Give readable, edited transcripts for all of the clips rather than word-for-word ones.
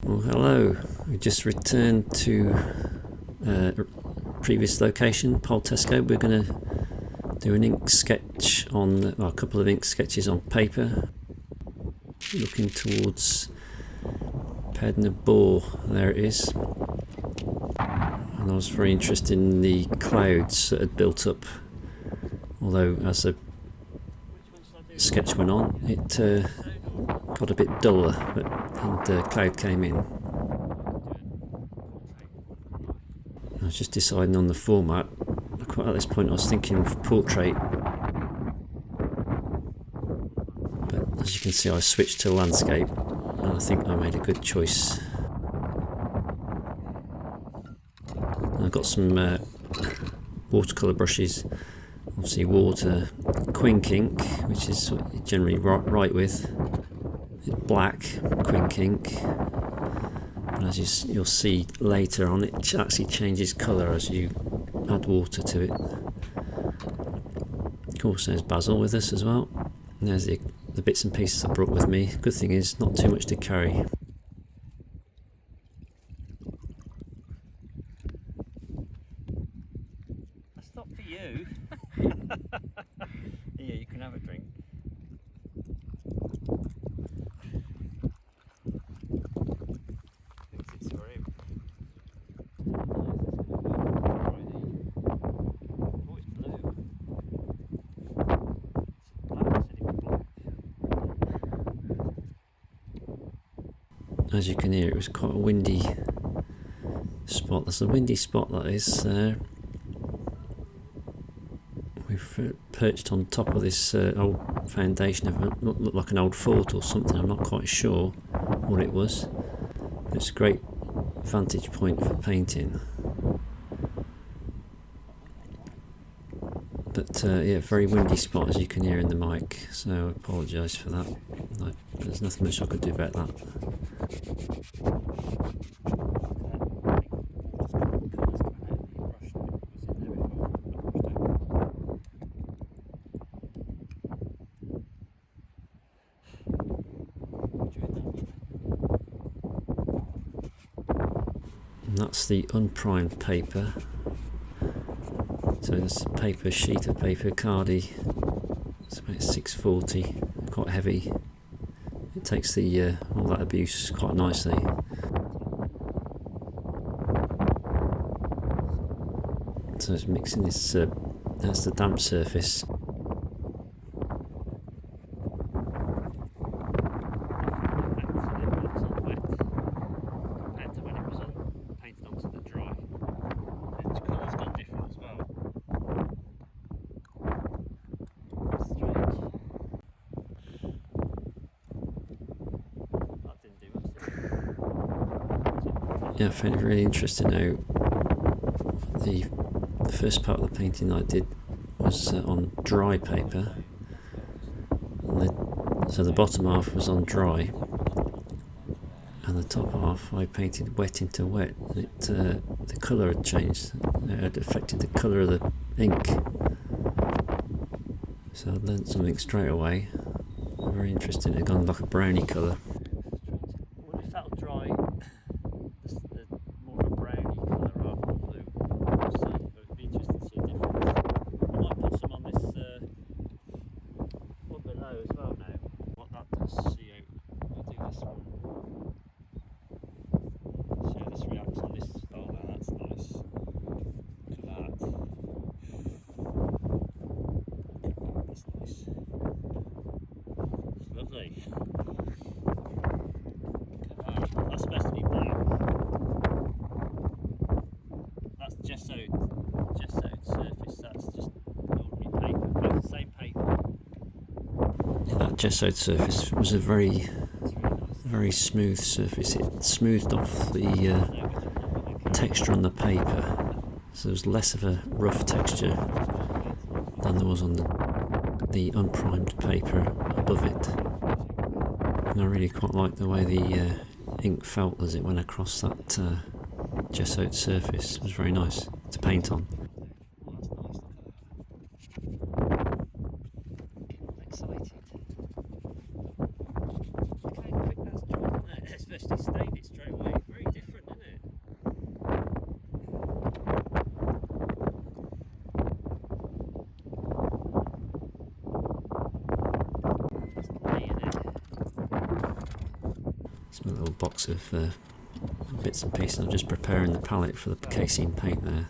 Well, hello. We just returned to previous location, Poltesco. We're going to do an ink sketch on, well, a couple of ink sketches on paper, looking towards Pedna Bor. There it is. And I was very interested in the clouds that had built up, although as the sketch went on it got a bit duller, and the cloud came in. I was just deciding on the format. Quite at this point I was thinking of portrait, but as you can see I switched to landscape, and I think I made a good choice. And I've got some watercolour brushes, obviously water, Quink ink, which is what you generally write with, black Quink ink, but as you'll see later on, it actually changes colour as you add water to it. Of course there's Basil with us as well, and there's the bits and pieces I brought with me. Good thing is not too much to carry. That's not for you. Yeah, you can have a drink. It's for him. Oh, it's blue. As you can hear, it was quite a windy spot. There's a windy spot that is. We've perched on top of this old foundation of it, looked like an old fort or something. I'm not quite sure what it was. It's a great vantage point for painting. But yeah, very windy spot, as you can hear in the mic, so I apologise for that. There's nothing much I could do about that. And that's the unprimed paper. So this paper, sheet of paper, Khadi. It's about 640, quite heavy. It takes the all that abuse quite nicely. So it's mixing this. That's the damp surface. Yeah, I found it really interesting how the first part of the painting I did was on dry paper, and so the bottom half was on dry, and the top half I painted wet into wet, and the colour had changed. It had affected the colour of the ink, so I learnt something straight away. Very interesting. It had gone like a browny colour. Well, if that'll dry, more of a browny colour rather than blue. We'll see, but it'd be interesting to see a difference. I might put some on this one below as well now. What that does, see how we'll do this one. See how this reacts on this. Oh no, that's nice. Look at that. That's nice. It's lovely. That's supposed to be black. That's gessoed surface. That's just ordinary paper. Both the same paper. Yeah, that gessoed surface was a very smooth surface. It smoothed off the texture on the paper, so there was less of a rough texture than there was on the unprimed paper above it. And I really quite liked the way the ink felt as it went across that gessoed surface. It was very nice to paint on. Excited. Look how quick that's drawn. Especially stained it straight away. box of bits and pieces. I'm just preparing the palette for the casein paint there.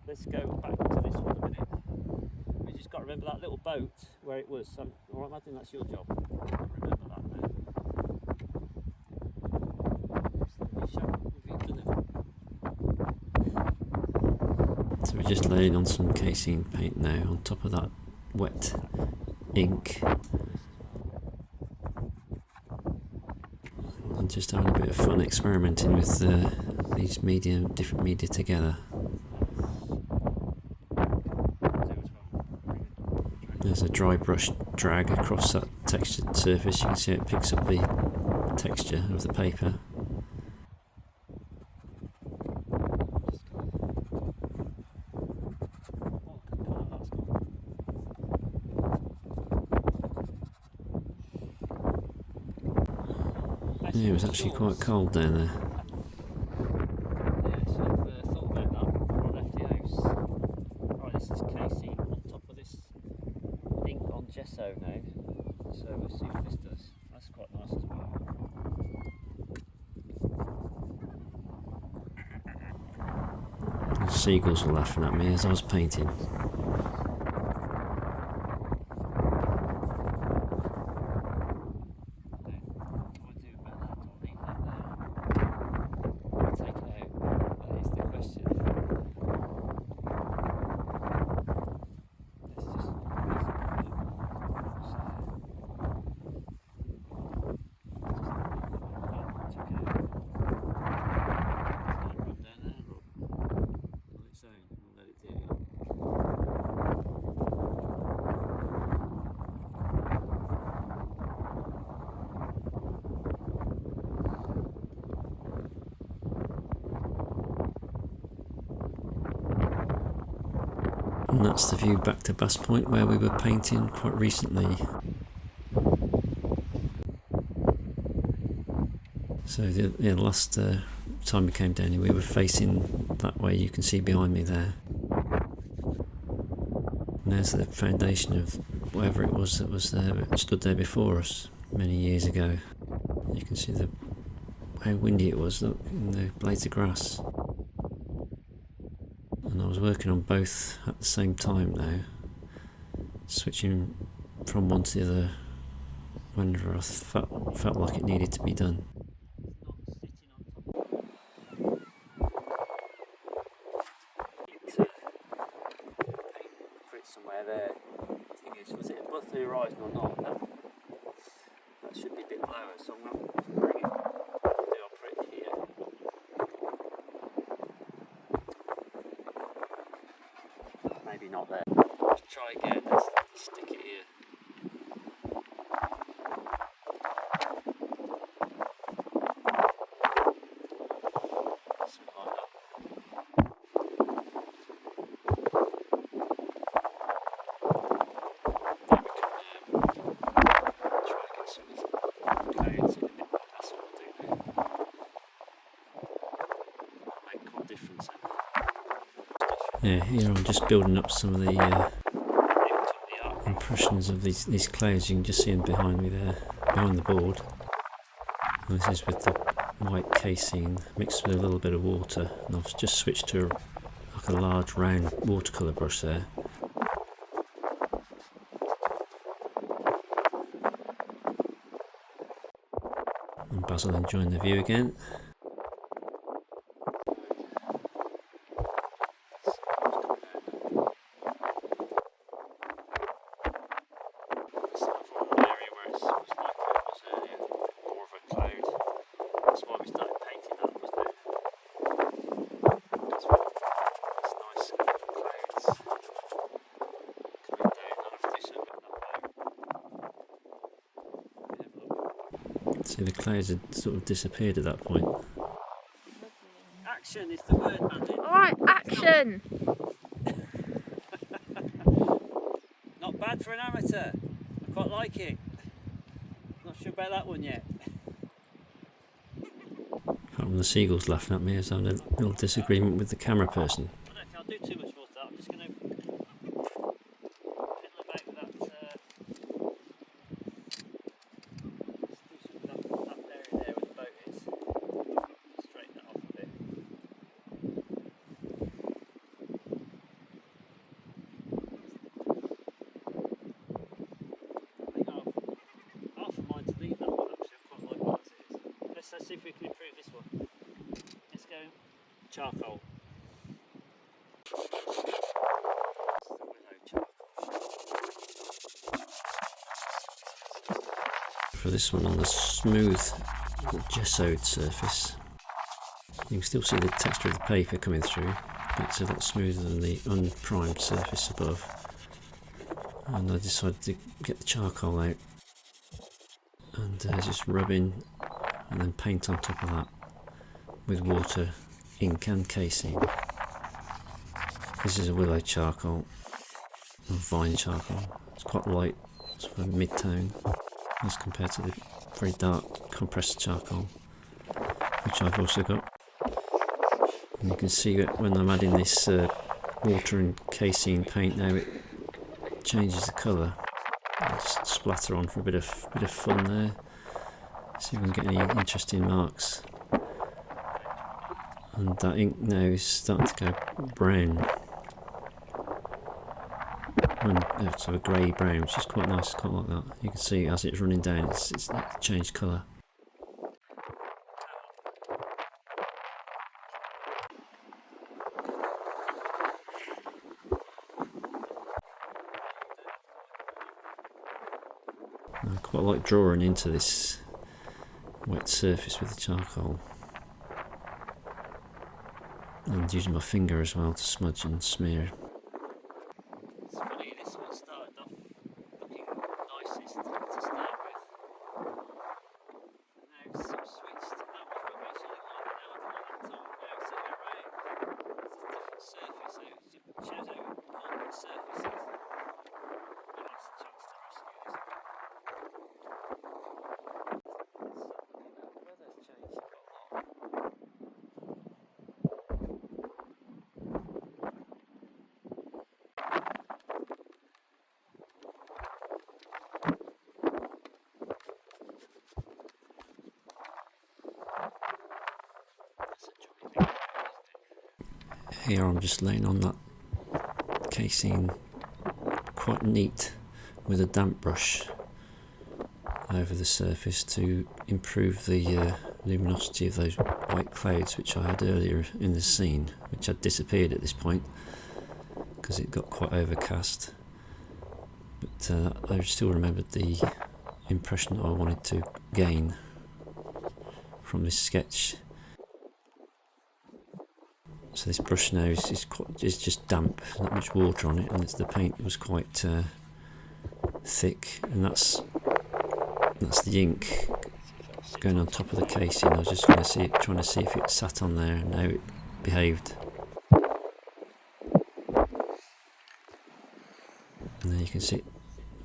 Let's go back to this one a minute. We just got to remember that little boat where it was. Or I imagine that's your job. Remember that now. So we're just laying on some casein paint now on top of that wet ink. And just having a bit of fun experimenting with these different media together. There's a dry brush drag across that textured surface. You can see it picks up the texture of the paper. Yeah, it was actually quite cold down there. Yeah, so I've thought about that before I left the house. Right, this is casein on top of this ink on gesso now. So we'll see what this does. That's quite nice as well. The seagulls were laughing at me as I was painting. And that's the view back to Bass Point where we were painting quite recently. So the last time we came down here we were facing that way, you can see behind me there. And there's the foundation of whatever it was that was there, stood there before us many years ago. You can see how windy it was, look, in the blades of grass. And I was working on both at the same time now, switching from one to the other whenever I felt like it needed to be done. Somewhere there. Thing is, was it above the horizon or not? That should be a bit lower, so I'm going to bring it. I'll put it here. Maybe not there. Let's try again. Let's stick it here. Something like that. Yeah, here I'm just building up some of the impressions of these clouds. You can just see them behind me there, behind the board. And this is with the white casein mixed with a little bit of water. And I've just switched to like a large round watercolour brush there. And Basil enjoying the view again. See, the clouds had sort of disappeared at that point. Action is the word, man. Alright, action! Not bad for an amateur. I quite like it. Not sure about that one yet. Apart from the seagulls laughing at me as I'm in a little disagreement with the camera person. I don't think I'll do too much more to that. I'm just going to fiddle about with that. let's see if we can improve this one. Let's go charcoal. For this one on the smooth gessoed surface, you can still see the texture of the paper coming through, but it's a lot smoother than the unprimed surface above. And I decided to get the charcoal out and just rub in and then paint on top of that with water, ink and casein. This is a willow charcoal, or vine charcoal. It's quite light, sort of a mid-tone as compared to the very dark compressed charcoal, which I've also got. And you can see that when I'm adding this water and casein paint now, it changes the colour. I'll just splatter on for a bit of fun there. See if we can get any interesting marks. And that ink now is starting to go brown. Sort of grey brown, which is quite nice, quite like that. You can see as it's running down, it's changed colour. I quite like drawing into this wet surface with the charcoal, and using my finger as well to smudge and smear. It's funny, this one started off looking nicest to start with. Now it's sort of switched to that one, but it's like now I don't know that now it's around. It's a different surface, so it shows how important the surface is. But that's the chance to rescue this one. The weather's changed quite a lot. Here I'm just laying on that casein quite neat with a damp brush over the surface to improve the luminosity of those white clouds which I had earlier in the scene, which had disappeared at this point because it got quite overcast. But I still remembered the impression that I wanted to gain from this sketch. So this brush now is just damp, not much water on it, and the paint was quite thick, and that's the ink going on top of the casing. I was just trying to see if it sat on there and how it behaved. And there you can see it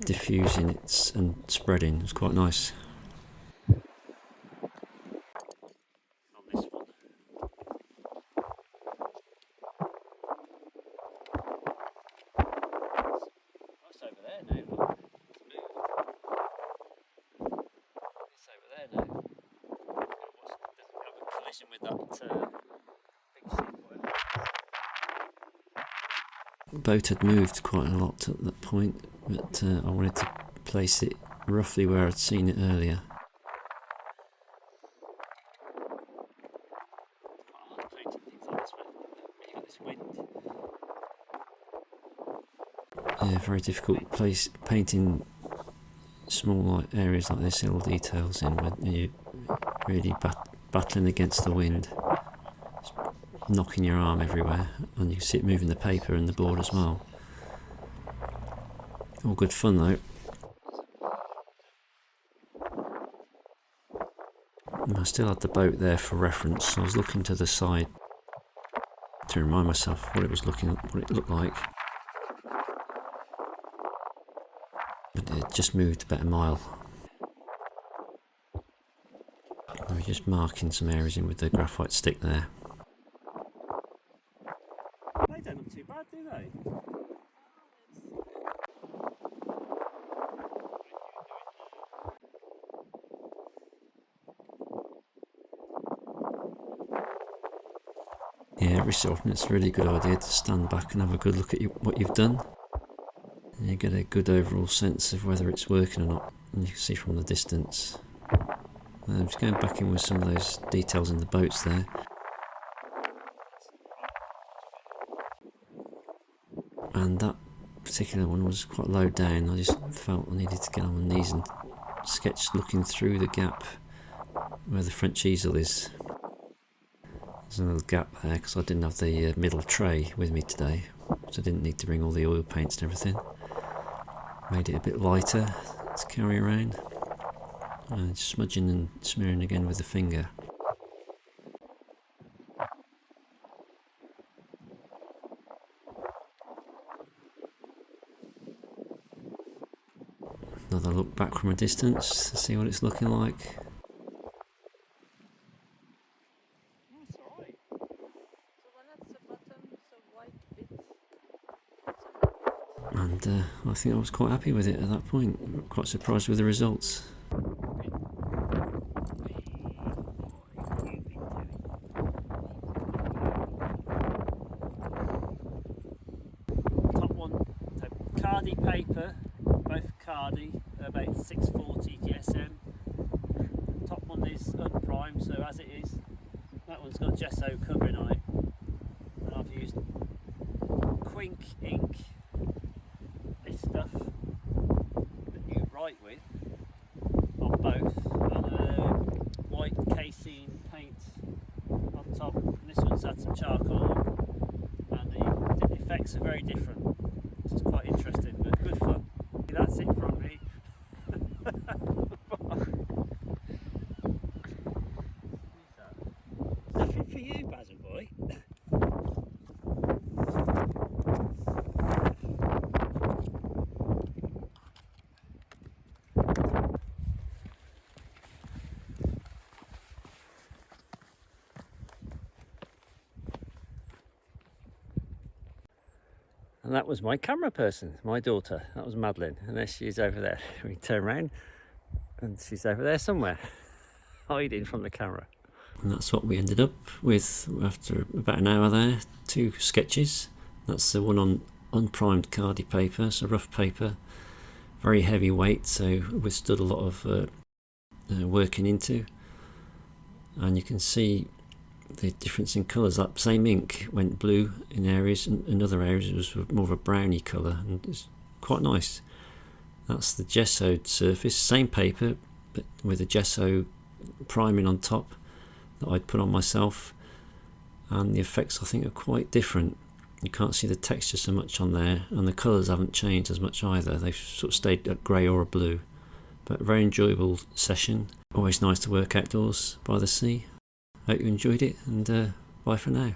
diffusing and spreading. It's quite nice. With that big ship, The boat had moved quite a lot at that point, but I wanted to place it roughly where I'd seen it earlier. Yeah, very difficult place painting small areas like this, little details in when you're really battling against the wind, knocking your arm everywhere, and you can see it moving the paper and the board as well. All good fun though. And I still had the boat there for reference. I was looking to the side to remind myself what it looked like. But it just moved about a mile. I was just marking some areas in with the graphite stick there. They don't look too bad, do they? Yeah, every so often it's a really good idea to stand back and have a good look at what you've done. And you get a good overall sense of whether it's working or not, and you can see from the distance Just going back in with some of those details in the boats there. And that particular one was quite low down. I just felt I needed to get on my knees and sketch looking through the gap where the French easel is. There's another gap there because I didn't have the middle tray with me today, so I didn't need to bring all the oil paints and everything. Made it a bit lighter to carry around. And smudging and smearing again with the finger. Another look back from a distance to see what it's looking like. That's alright. So when that's the bottom, it's a white bit. And I think I was quite happy with it at that point. Quite surprised with the results. Top one, so Khadi paper, both Khadi, about 640 GSM. Top one is unprimed, so as it is. That one's got gesso covering on it. And I've used Quink ink, this stuff that you write with, on both, and white casein paint on top. And this one's had some charcoal, and the effects are very different. It's quite interesting, but good fun. That's it from me. Nothing for you, Basil boy. And that was my camera person, my daughter. That was Madeline, and there she is over there. We turn around and she's over there somewhere, hiding from the camera. And that's what we ended up with after about an hour there. 2 sketches. That's the one on unprimed Khadi paper, so rough paper, very heavy weight, so withstood a lot of working into. And you can see the difference in colours. That same ink went blue in areas, and in other areas it was more of a browny colour, and it's quite nice. That's the gessoed surface, same paper but with a gesso priming on top that I'd put on myself, and the effects I think are quite different. You can't see the texture so much on there, and the colours haven't changed as much either. They've sort of stayed a grey or a blue, but a very enjoyable session. Always nice to work outdoors by the sea. Hope you enjoyed it, and bye for now.